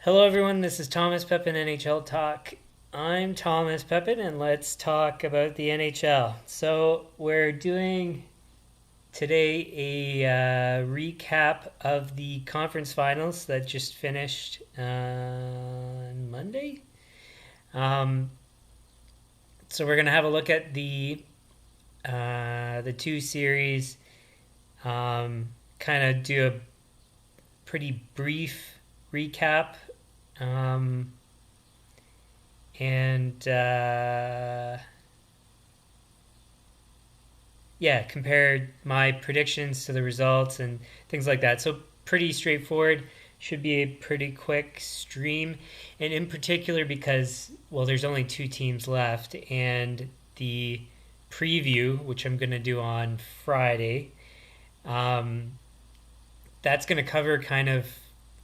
Hello, everyone. This is Thomas Pepin, NHL Talk. I'm Thomas Pepin, and let's talk about the NHL. So, we're doing today a recap of the conference finals that just finished on Monday. Um, so, we're going to have a look at the two series, kind of do a pretty brief recap. Um, and Yeah, compare my predictions to the results and things like that. So pretty straightforward. Should be a pretty quick stream, and in particular because there's only two teams left, and the preview, which I'm going to do on Friday, um, that's going to cover kind of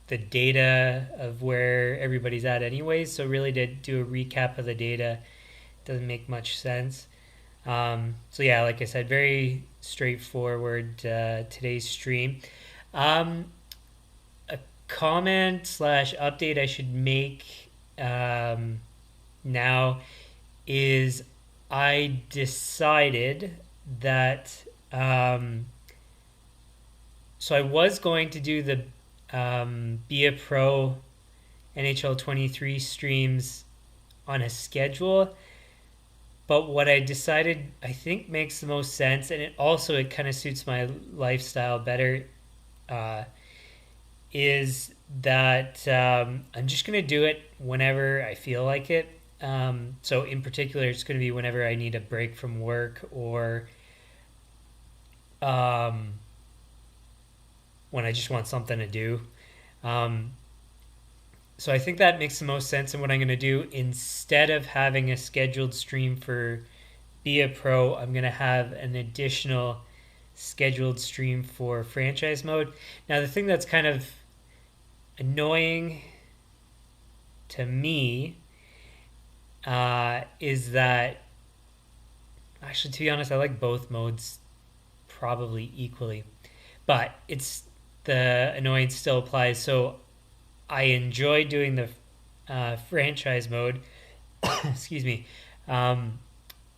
the data of where everybody's at anyways. So really to do a recap of the data doesn't make much sense. So yeah, like I said, very straightforward today's stream. Um, a comment slash update I should make now is I decided that so I was going to do the Be a Pro NHL 23 streams on a schedule. But what I decided I think makes the most sense, and it kind of suits my lifestyle better, uh, is that I'm just going to do it whenever I feel like it. So in particular, it's going to be whenever I need a break from work or um, when I just want something to do. Um, so I think that makes the most sense. And what I'm going to do, instead of having a scheduled stream for Be a Pro, I'm going to have an additional scheduled stream for franchise mode. Now, the thing that's kind of annoying to me is that, actually, to be honest, I like both modes probably equally, but it's the annoyance still applies. So I enjoy doing the franchise mode. Excuse me. Um,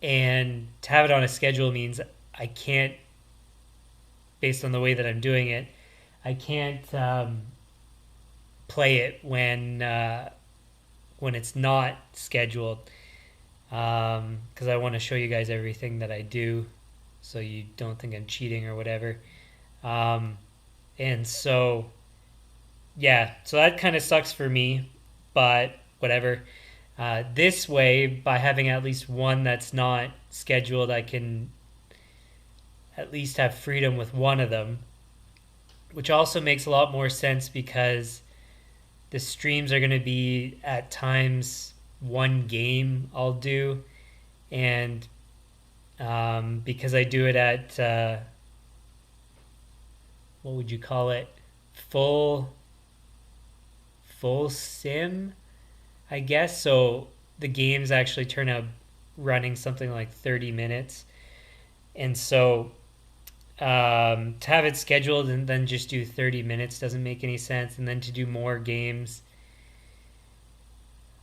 and to have it on a schedule means I can't, based on the way that I'm doing it, I can't play it when it's not scheduled, because I want to show you guys everything that I do, so you don't think I'm cheating or whatever. Um, and so yeah, so that kind of sucks for me, but whatever. This way, by having at least one that's not scheduled, I can at least have freedom with one of them, which also makes a lot more sense because the streams are going to be at times one game I'll do, and because I do it at what would you call it, full full sim, I guess. So the games actually turn out running something like 30 minutes. And so to have it scheduled and then just do 30 minutes doesn't make any sense. And then to do more games,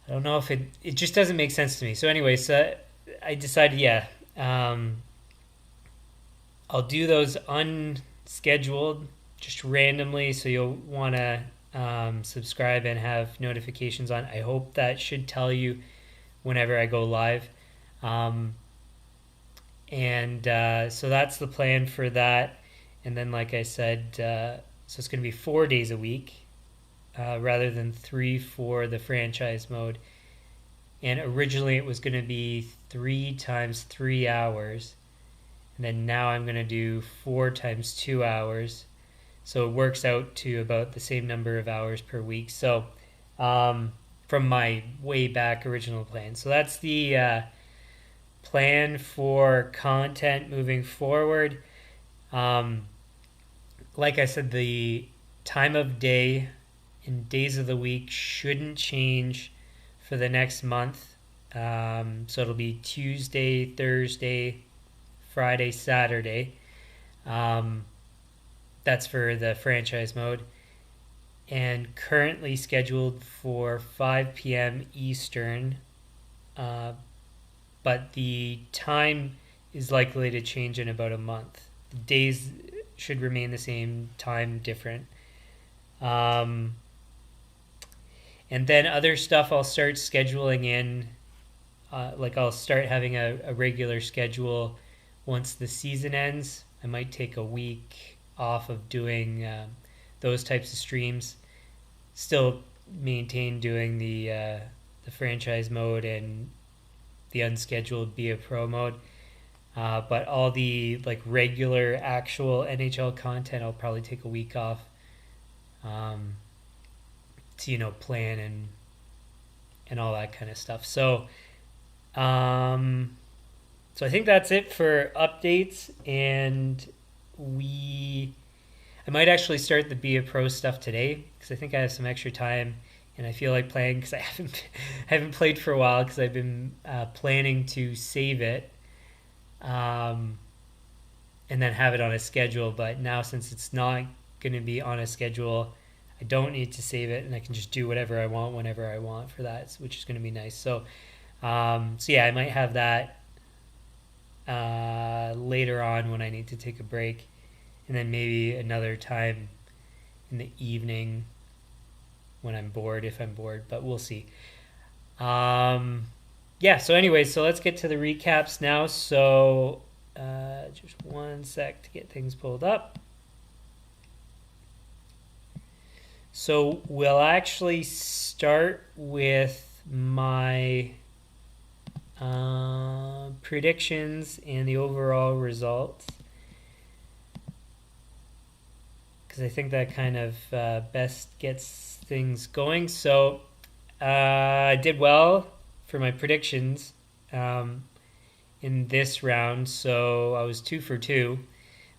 I don't know if it just doesn't make sense to me. So, anyway, so I decided, yeah, um, I'll do those unscheduled just randomly. So you'll want to subscribe and have notifications on. I hope that should tell you whenever I go live. Um, and So that's the plan for that. And then, like I said, so it's going to be 4 days a week rather than three for the franchise mode. And originally it was going to be 3 times 3 hours. And then now I'm going to do 4 times 2 hours. So it works out to about the same number of hours per week. So from my way back original plan. So that's the plan for content moving forward. Like I said, the time of day and days of the week shouldn't change for the next month. So it'll be Tuesday, Thursday, Friday, Saturday. That's for the franchise mode. and currently scheduled for 5 p.m. Eastern, but the time is likely to change in about a month. The days should remain the same, time different. Um, and then other stuff I'll start scheduling in, like I'll start having a regular schedule once the season ends. I might take a week off of doing those types of streams. Still maintain doing the franchise mode and the unscheduled Be a Pro mode. But all the like regular actual NHL content, I'll probably take a week off to plan and all that kind of stuff. So I think that's it for updates, and I might actually start the Be a Pro stuff today because I think I have some extra time and I feel like playing because I haven't played for a while because I've been planning to save it and then have it on a schedule. But now since it's not going to be on a schedule, I don't need to save it and I can just do whatever I want whenever I want for that, which is going to be nice. So yeah, I might have that later on when I need to take a break, and then maybe another time in the evening when I'm bored, if I'm bored, but we'll see. Yeah, so anyways, so let's get to the recaps now. So just one sec to get things pulled up. So we'll actually start with my predictions and the overall results, because I think that kind of best gets things going. So I did well for my predictions in this round. So I was 2 for 2,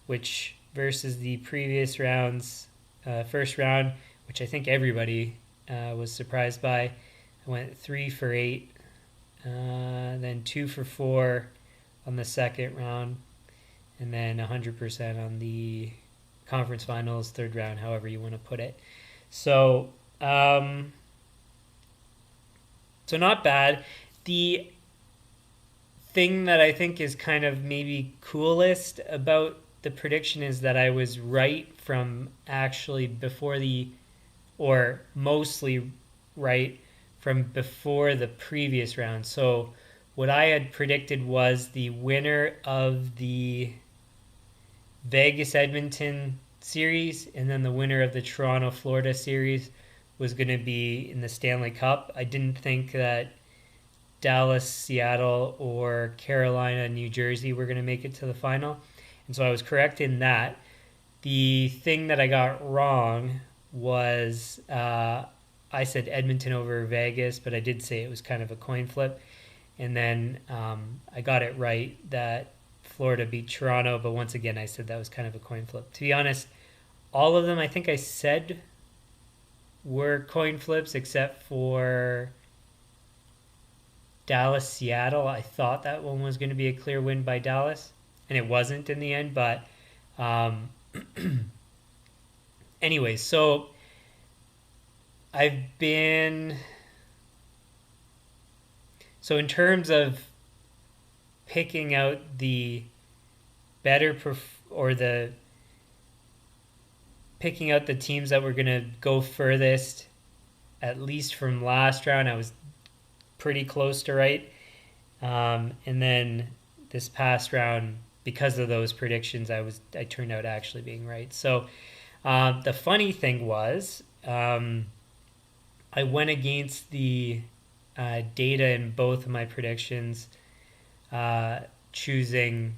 which versus the previous round's first round, which I think everybody was surprised by. I went 3 for 8, then 2 for 4 on the second round, and then 100% on the conference finals, third round, however you want to put it. So, so not bad. The thing that I think is kind of maybe coolest about the prediction is that I was right from actually before or mostly right from before the previous round. So what I had predicted was the winner of the Vegas-Edmonton series and then the winner of the Toronto-Florida series was going to be in the Stanley Cup. I didn't think that Dallas, Seattle, or Carolina, New Jersey were going to make it to the final. And so I was correct in that. The thing that I got wrong was I said Edmonton over Vegas, but I did say it was kind of a coin flip. And then I got it right that Florida beat Toronto, but once again I said that was kind of a coin flip. To be honest, all of them I think I said were coin flips except for Dallas, Seattle. I thought that one was going to be a clear win by Dallas, and it wasn't in the end. But anyways, so I've been... So in terms of picking out the picking out the teams that were going to go furthest, at least from last round, I was pretty close to right. And then this past round, because of those predictions, I turned out actually being right. So the funny thing was, I went against the data in both of my predictions, choosing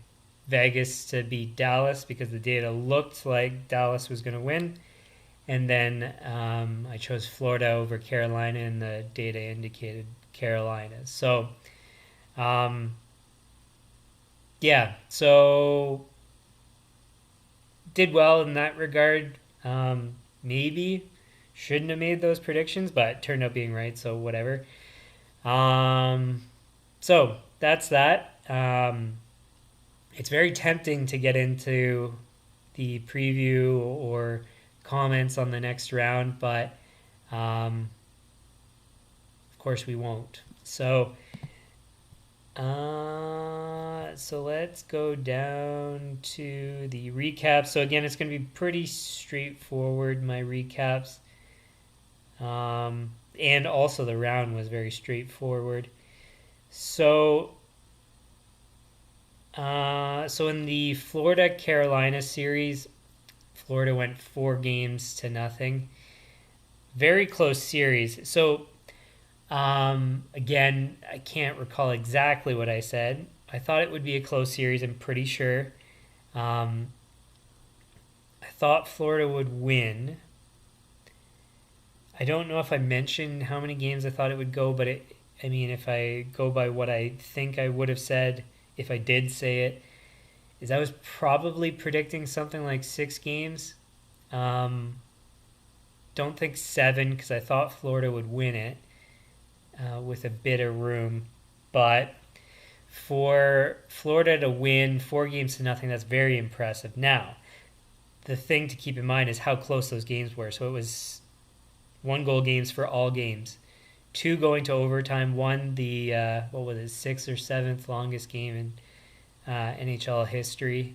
Vegas to beat Dallas because the data looked like Dallas was going to win. And then I chose Florida over Carolina, and the data indicated Carolina. So, yeah, so did well in that regard. Maybe shouldn't have made those predictions, but turned out being right, so whatever. So that's that. It's very tempting to get into the preview or comments on the next round, but of course we won't. So let's go down to the recap. So again, it's going to be pretty straightforward, my recaps. And also the round was very straightforward. So in the Florida-Carolina series, Florida went 4-0. Very close series. So again, I can't recall exactly what I said. I thought it would be a close series, I'm pretty sure. I thought Florida would win. I don't know if I mentioned how many games I thought it would go, but if I go by what I think I would have said, if I did say it, is I was probably predicting something like 6 games. Don't think 7 because I thought Florida would win it with a bit of room. But for Florida to win 4-0, that's very impressive. Now, the thing to keep in mind is how close those games were. So it was 1-goal games for all games. 2 going to overtime. 1 the 6th or 7th longest game in NHL history.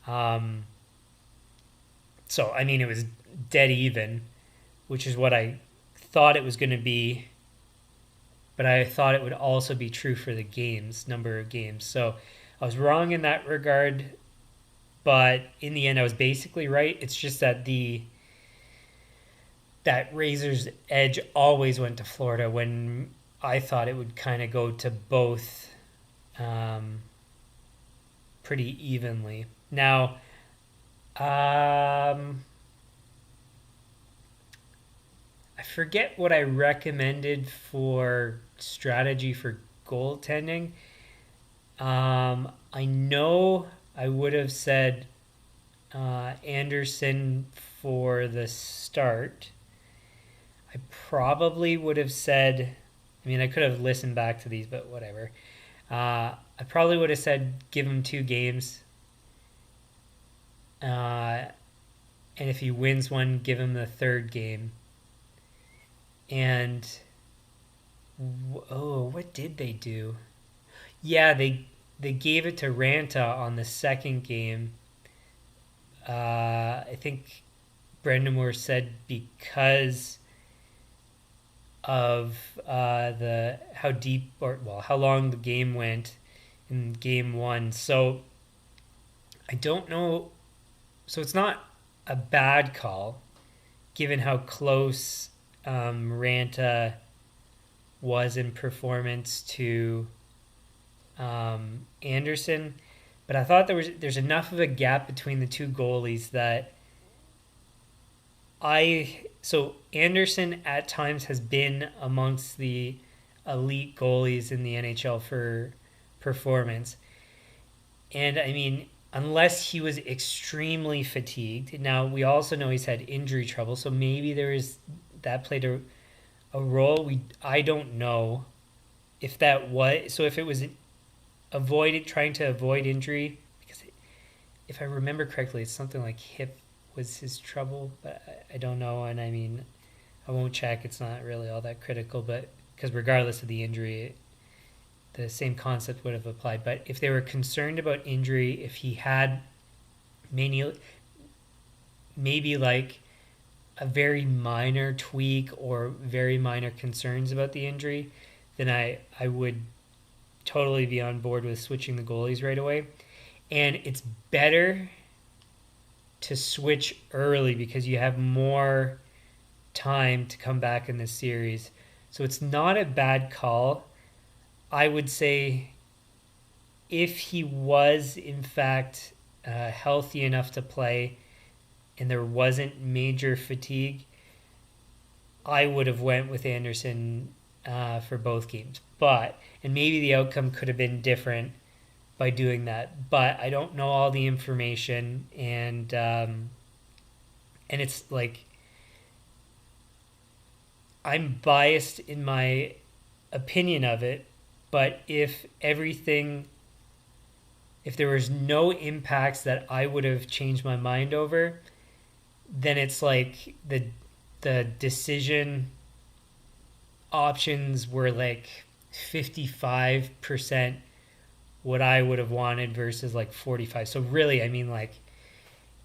So it was dead even, which is what I thought it was going to be. But I thought it would also be true for the number of games. So I was wrong in that regard, but in the end I was basically right. It's just that that razor's edge always went to Florida when I thought it would kind of go to both pretty evenly. Now, I forget what I recommended for strategy for goaltending. I know I would have said Anderson for the start. I probably would have said, I could have listened back to these, but whatever. I probably would have said give him 2 games. And if he wins one, give him the 3rd game. And, what did they do? Yeah, they gave it to Ranta on the 2nd game. I think Brendan Moore said because of how long the game went in game 1. So I don't know. So it's not a bad call, given how close Ranta was in performance to Anderson. But I thought there's enough of a gap between the 2 goalies that so Anderson at times has been amongst the elite goalies in the NHL for performance. And unless he was extremely fatigued. Now, we also know he's had injury trouble, so maybe that played a role. I don't know if that was, so if it was trying to avoid injury, because if I remember correctly, it's something like hip was his trouble, but I don't know, and I won't check. It's not really all that critical, but because regardless of the injury, the same concept would have applied. But if they were concerned about injury, if he had maybe like a very minor tweak or very minor concerns about the injury, then I would totally be on board with switching the goalies right away. And it's better to switch early because you have more time to come back in this series. So it's not a bad call. I would say if he was in fact healthy enough to play and there wasn't major fatigue, I would have went with Anderson for both games. And maybe the outcome could have been different by doing that, but I don't know all the information, and it's like I'm biased in my opinion of it, but if there was no impacts that I would have changed my mind over, then it's like the decision options were like 55% what I would have wanted versus like 45. So really, I mean, like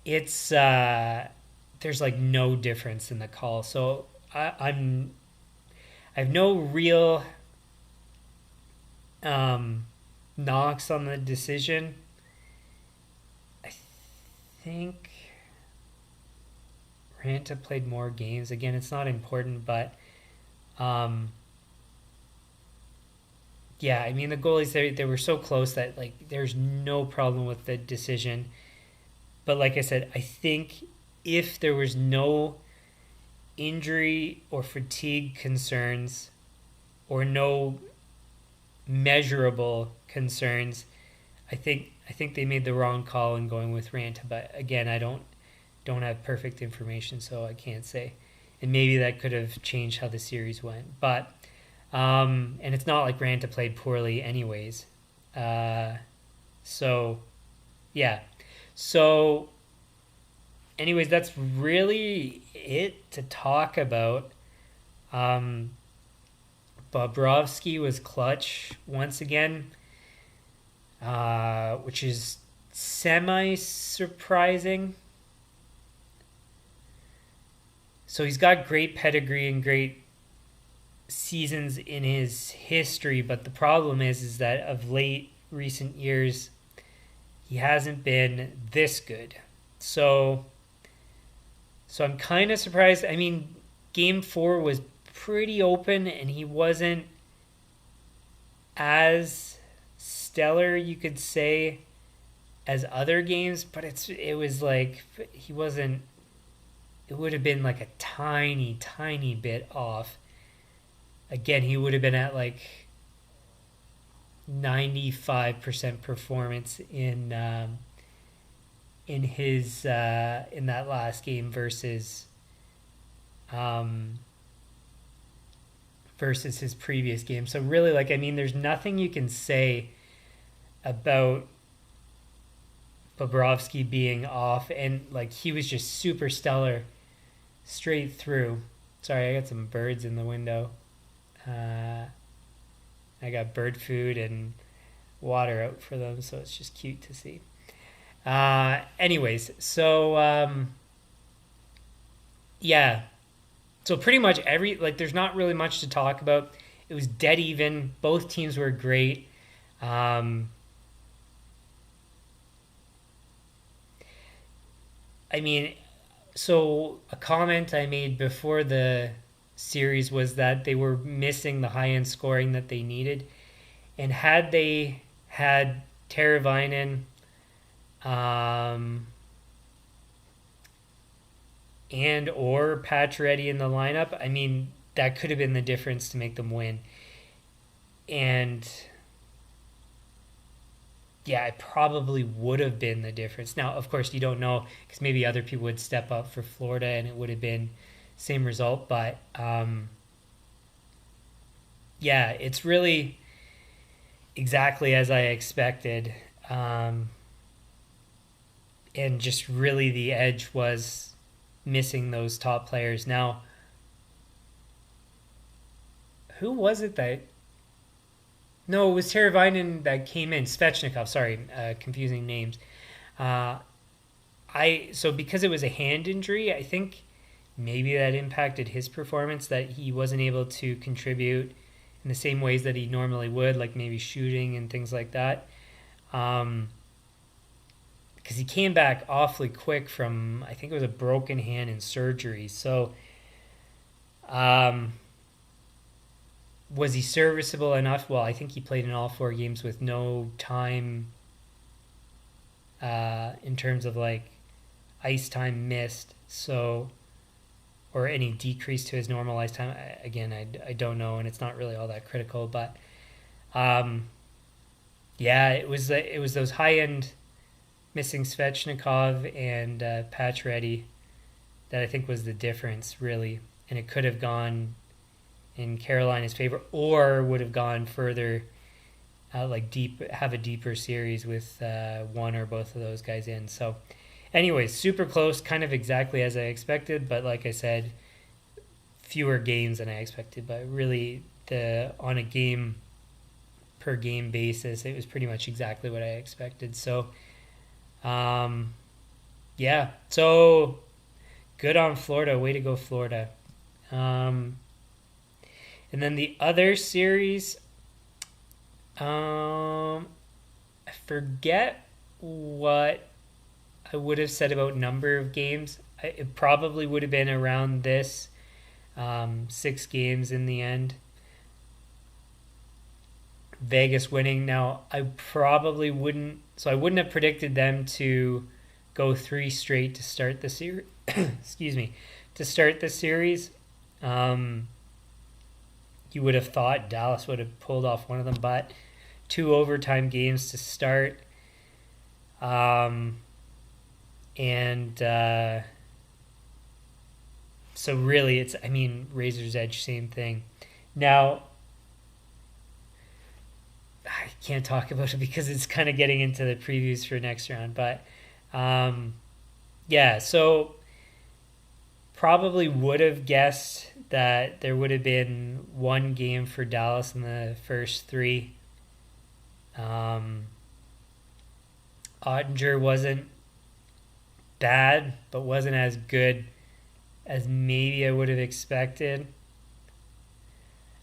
it's there's like no difference in the call. So I have no real um, knocks on the decision. I think Ranta played more games. Again, it's not important, but um, yeah, I mean the goalies they were so close that like there's no problem with the decision. But like I said, I think if there was no injury or fatigue concerns or no measurable concerns, I think they made the wrong call in going with Ranta. But again, I don't have perfect information, so I can't say. And maybe that could have changed how the series went. But and it's not like Ranta played poorly, anyways. Uh, so yeah. So, anyways, that's really it to talk about. Um, Bobrovsky was clutch once again, which is semi surprising. So he's got great pedigree and great seasons in his history, but the problem is that of late recent years he hasn't been this good. So I'm kind of surprised. I mean, game 4 was pretty open and he wasn't as stellar, you could say, as other games, but it was like he wasn't, it would have been like a tiny bit off. Again, he would have been at like 95% performance in his in that last game um, versus his previous game. So really, like, I mean, there's nothing you can say about Bobrovsky being off, and like he was just super stellar straight through. Sorry, I got some birds in the window. Uh, I got bird food and water out for them, so it's just cute to see. Anyways, so yeah, so pretty much there's not really much to talk about. It was dead even. Both teams were great. Um, I mean, so a comment I made before the series was that they were missing the high end scoring that they needed, and had they had Teravainen, um, and or Pacioretty in the lineup, I mean that could have been the difference to make them win. And yeah, it probably would have been the difference. Now, of course, you don't know because maybe other people would step up for Florida and it would have been same result. But yeah, it's really exactly as I expected. Um, and just really the edge was missing those top players. Now, who was it that? No, it was Teravainen that came in. Svechnikov, sorry, confusing names. Uh, so because it was a hand injury, I think maybe that impacted his performance, that he wasn't able to contribute in the same ways that he normally would, like maybe shooting and things like that. Because he came back awfully quick from, I think it was a broken hand and surgery. So um, was he serviceable enough? Well, I think he played in all 4 games with no time in terms of like ice time missed. So, or any decrease to his normal ice time. Again, I don't know, and it's not really all that critical. But um, yeah, it was those high end missing Svechnikov and Pacioretty that I think was the difference really, and it could have gone in Carolina's favor, or would have gone further, like deep, have a deeper series with one or both of those guys in. So, anyways, super close, kind of exactly as I expected, but like I said, fewer games than I expected. But really, on a game per game basis, it was pretty much exactly what I expected. So, yeah, so good on Florida. Way to go, Florida. Um, and then the other series, I forget what I would have said about number of games. It probably would have been around this, 6 games in the end. Vegas winning. Now, I probably wouldn't, so I wouldn't have predicted them to go 3 straight to start the series. Excuse me, to start the series. Um, you would have thought Dallas would have pulled off one of them, but 2 overtime games to start. Um, and so really, Razor's Edge, same thing. Now, I can't talk about it because it's kind of getting into the previews for next round, but um, yeah, so probably would have guessed that there would have been 1 game for Dallas in the first 3. Um, Ottinger wasn't bad, but wasn't as good as maybe I would have expected.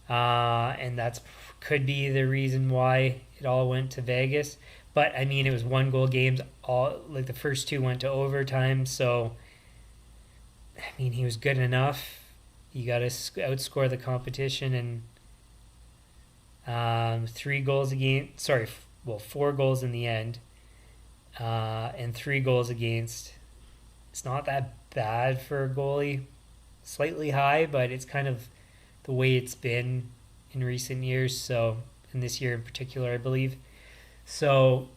And that's could be the reason why it all went to Vegas. But I mean, it was 1 goal games. All like the first 2 went to overtime, so I mean, he was good enough. You got to outscore the competition, and 3 goals against. Sorry, 4 goals in the end, and 3 goals against. It's not that bad for a goalie. Slightly high, but it's kind of the way it's been in recent years. So, in this year in particular, I believe. So,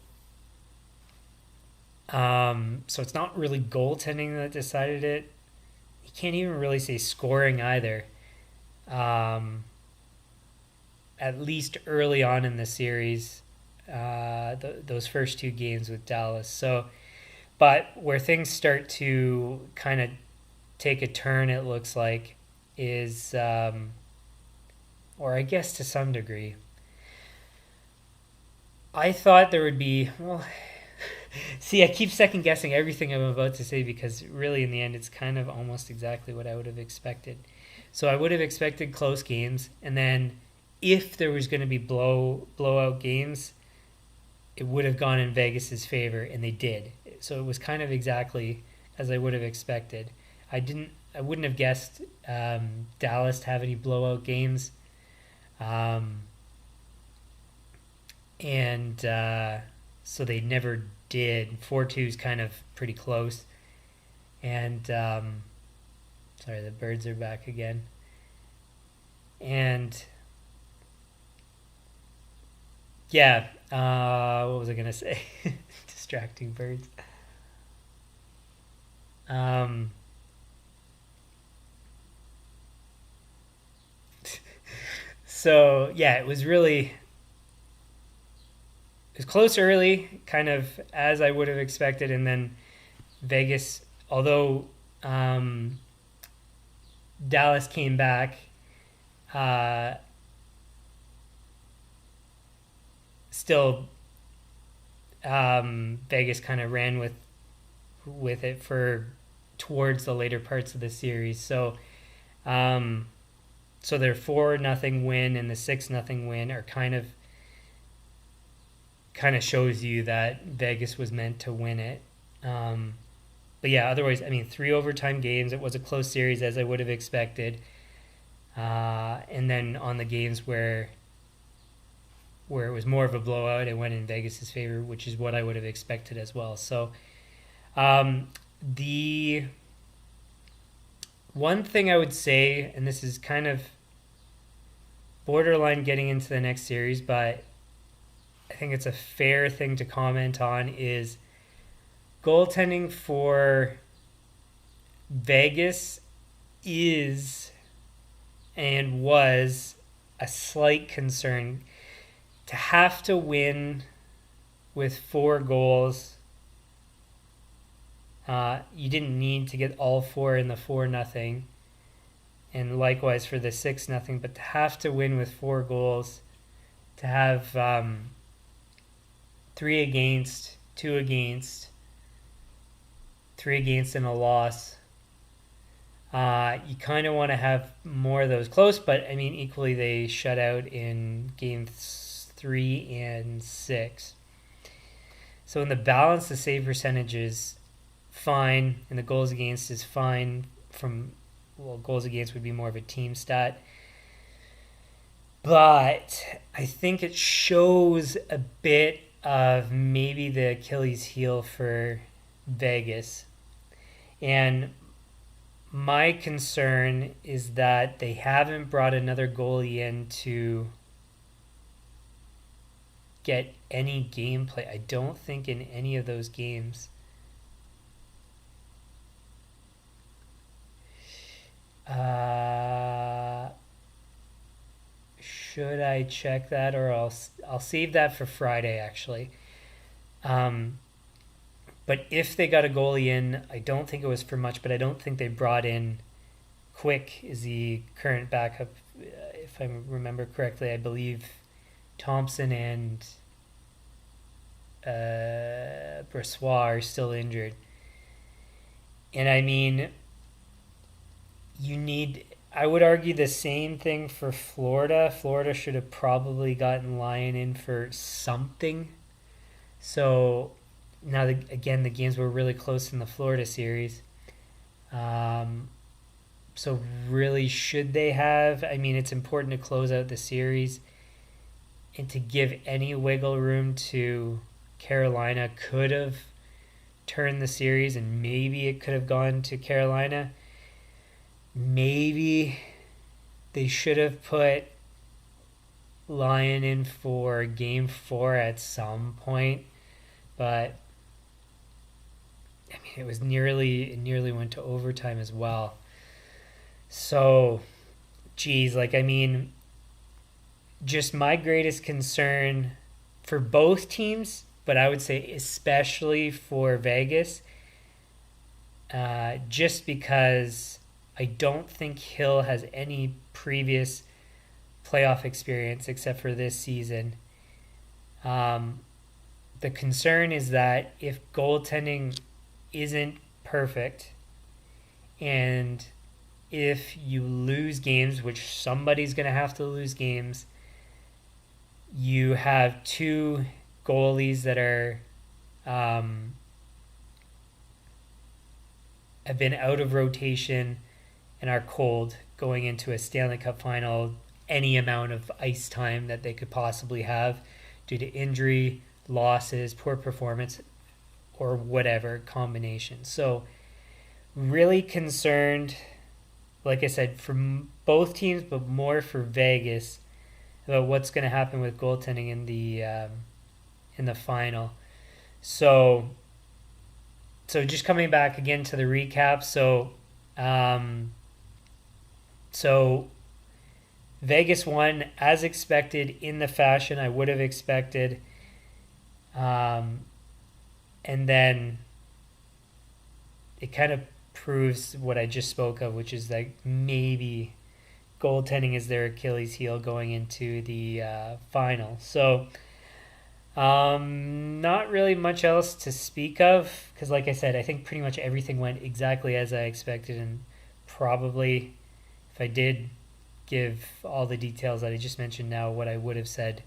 so it's not really goaltending that decided it. You can't even really say scoring either. Um, at least early on in the series, those first 2 games with Dallas. So, but where things start to kind of take a turn, it looks like, is, or I guess to some degree, I thought there would be, well, see, I keep second guessing everything I'm about to say because really in the end it's kind of almost exactly what I would have expected. So I would have expected close games, and then if there was going to be blowout games, it would have gone in Vegas's favor, and they did. So it was kind of exactly as I would have expected. I wouldn't have guessed Dallas to have any blowout games, and so they never did. 4-2 is kind of pretty close, and sorry, the birds are back again, and yeah, what was I gonna say? Distracting birds. Um, so yeah, it was close early, kind of as I would have expected, and then Vegas, although Dallas came back, uh, still Vegas kind of ran with it for towards the later parts of the series. So so their 4-0 win and the 6-0 win are kind of shows you that Vegas was meant to win it. But yeah, otherwise, I mean, 3 overtime games. It was a close series as I would have expected. And then on the games where it was more of a blowout, it went in Vegas's favor, which is what I would have expected as well. So the one thing I would say, and this is kind of borderline getting into the next series, but I think it's a fair thing to comment on, is goaltending for Vegas is and was a slight concern. To have to win with 4 goals, You didn't need to get all four in the 4-0, and likewise for the 6-0, but to have to win with 4 goals, to have 3 against, 2 against, 3 against, and a loss. You kind of want to have more of those close, but I mean, equally they shut out in games 3 and 6. So in the balance, the save percentage is fine, and the goals against is fine. Goals against would be more of a team stat. But I think it shows a bit of maybe the Achilles heel for Vegas. And my concern is that they haven't brought another goalie in to get any gameplay. I don't think in any of those games. Should I check that, or I'll save that for Friday actually. But if they got a goalie in, I don't think it was for much, but I don't think they brought in Quick is the current backup. If I remember correctly, I believe Thompson and Brossois are still injured. And I mean, I would argue the same thing for Florida. Florida should have probably gotten Lyon in for something. So now, again, the games were really close in the Florida series. So really, should they have? I mean, it's important to close out the series and to give any wiggle room to Carolina. Could have turned the series, and maybe it could have gone to Carolina. Maybe they should have put Lyon in for game 4 at some point, but I mean, it nearly went to overtime as well. So, geez, I mean, just my greatest concern for both teams, but I would say especially for Vegas, just because I don't think Hill has any previous playoff experience except for this season. The concern is that if goaltending isn't perfect, and if you lose games, which somebody's going to have to lose games, you have 2 goalies that are have been out of rotation and are cold going into a Stanley Cup final, any amount of ice time that they could possibly have due to injury, losses, poor performance, or whatever combination. So really concerned, like I said, for both teams, but more for Vegas about what's going to happen with goaltending in the final. So just coming back again to the recap. So Vegas won as expected, in the fashion I would have expected. And then it kind of proves what I just spoke of, which is that maybe goaltending is their Achilles heel going into the final. So not really much else to speak of, because like I said, I think pretty much everything went exactly as I expected, and probably if I did give all the details that I just mentioned now, what I would have said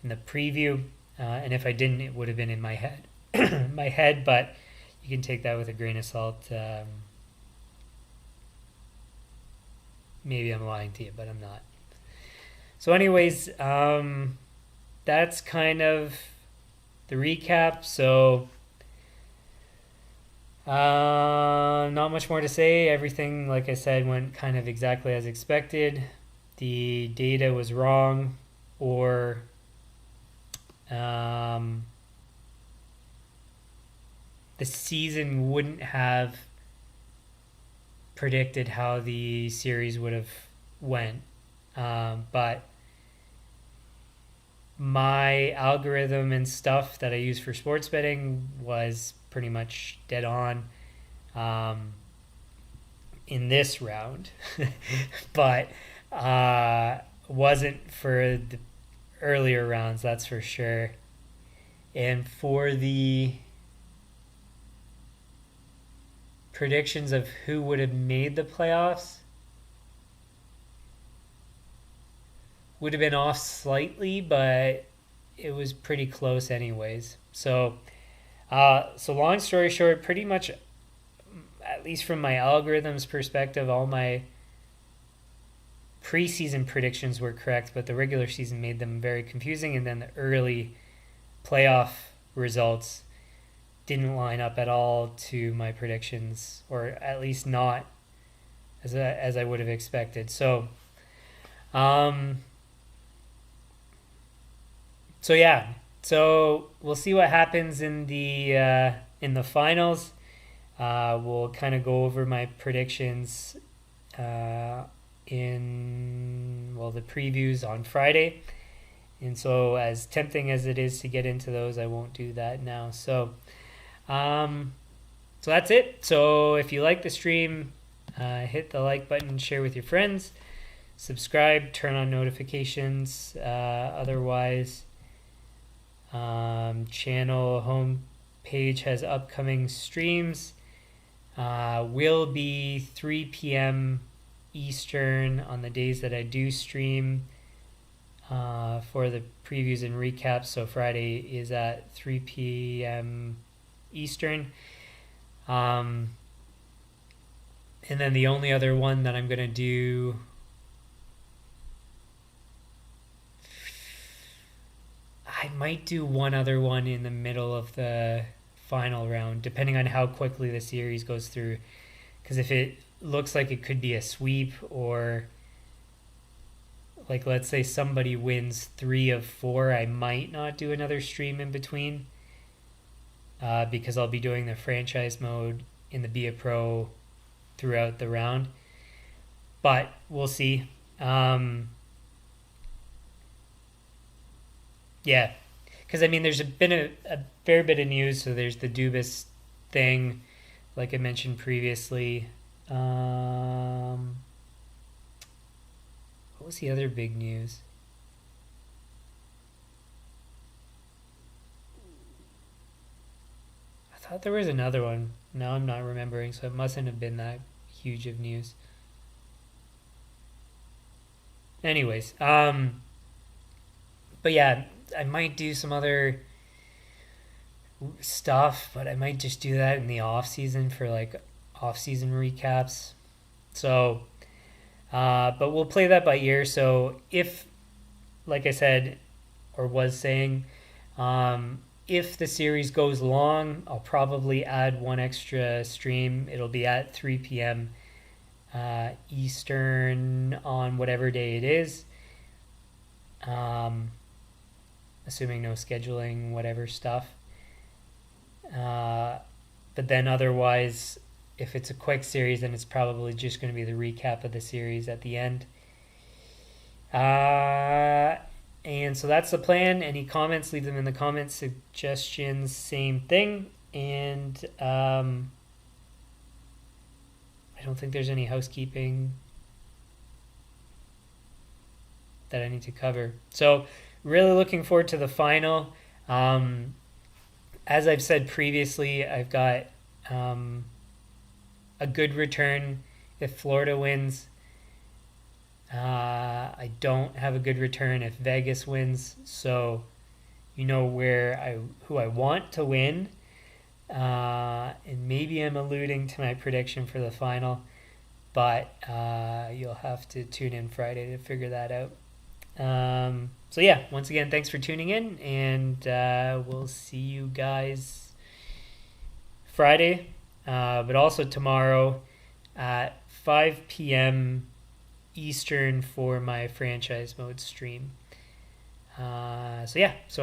in the preview, and if I didn't, it would have been in my head, but you can take that with a grain of salt. Maybe I'm lying to you, but I'm not. So anyways, that's kind of the recap. So not much more to say. Everything, like I said, went kind of exactly as expected. The data was wrong, or the season wouldn't have predicted how the series would have went. But my algorithm and stuff that I use for sports betting was pretty much dead on. in this round, but wasn't for the earlier rounds, that's for sure. And for the predictions of who would have made the playoffs, would have been off slightly, but it was pretty close anyways. So long story short, pretty much, at least from my algorithms perspective, all my preseason predictions were correct, but the regular season made them very confusing, and then the early playoff results didn't line up at all to my predictions, or at least not as I would have expected. So yeah, so we'll see what happens in the finals. We'll kind of go over my predictions in the previews on Friday. And so, as tempting as it is to get into those, I won't do that now. So that's it. So if you like the stream, hit the like button, share with your friends, subscribe, turn on notifications. Otherwise, channel home page has upcoming streams. Will be 3 p.m. Eastern on the days that I do stream for the previews and recaps. So Friday is at 3 p.m. Eastern. And then the only other one that I'm going to do, I might do one other one in the middle of the final round, depending on how quickly the series goes through. Because if it looks like it could be a sweep, or like let's say somebody wins 3 of 4, I might not do another stream in between, because I'll be doing the franchise mode in the Be a Pro throughout the round. But we'll see. Yeah, because I mean, there's been a fair bit of news. So there's the Dubas thing, like I mentioned previously. What was the other big news? I thought there was another one. Now I'm not remembering, so it mustn't have been that huge of news. Anyways, but yeah, I might do some other stuff, but I might just do that in the off season for like off season recaps. So, but we'll play that by ear. So if, like I said, or was saying, if the series goes long, I'll probably add one extra stream. It'll be at 3 p.m. Eastern on whatever day it is. Assuming no scheduling, whatever stuff. But then otherwise, if it's a quick series, then it's probably just going to be the recap of the series at the end. And so that's the plan. Any comments, leave them in the comments. Suggestions, same thing. And I don't think there's any housekeeping that I need to cover. So really looking forward to the final. As I've said previously, I've got a good return if Florida wins. I don't have a good return if Vegas wins. So you know who I want to win. And maybe I'm alluding to my prediction for the final, but you'll have to tune in Friday to figure that out. So yeah, once again, thanks for tuning in, and we'll see you guys Friday, but also tomorrow at 5 p.m. Eastern for my franchise mode stream. So yeah, so